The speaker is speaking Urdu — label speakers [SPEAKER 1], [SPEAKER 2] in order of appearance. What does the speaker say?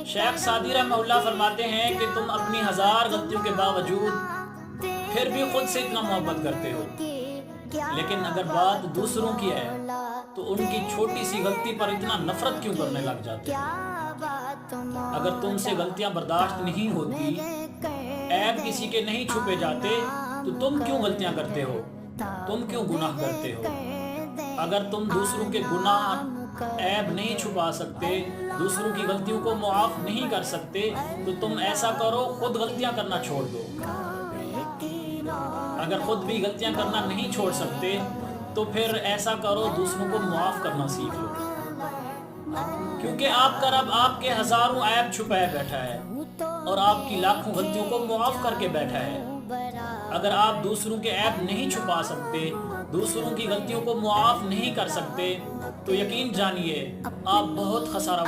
[SPEAKER 1] شیخ سعدی رحمہ اللہ فرماتے ہیں کہ تم اپنی 1000 غلطیوں کے باوجود پھر بھی خود سے اتنا محبت کرتے ہو، لیکن اگر بات دوسروں کی ہے تو ان کی چھوٹی سی غلطی پر اتنا نفرت کیوں کرنے لگ جاتے ہو؟ اگر تم سے غلطیاں برداشت نہیں ہوتی، عیب کسی کے نہیں چھپے جاتے، تو تم کیوں غلطیاں کرتے ہو؟ تم کیوں گناہ کرتے ہو؟ اگر تم دوسروں کے گناہ عیب نہیں چھپا سکتے، دوسروں کی غلطیوں کو معاف نہیں کر سکتے، تو تم ایسا کرو، خود غلطیاں کرنا چھوڑ دو۔ اگر خود بھی غلطیاں کرنا نہیں چھوڑ سکتے تو پھر ایسا کرو، دوسروں کو معاف کرنا سیکھ لو، کیونکہ آپ کا رب آپ کے ہزاروں عیب چھپائے بیٹھا ہے اور آپ کی لاکھوں غلطیوں کو معاف کر کے بیٹھا ہے۔ اگر آپ دوسروں کے عیب نہیں چھپا سکتے، دوسروں کی غلطیوں کو معاف نہیں کر سکتے، تو یقین جانیے آپ بہت خسارہ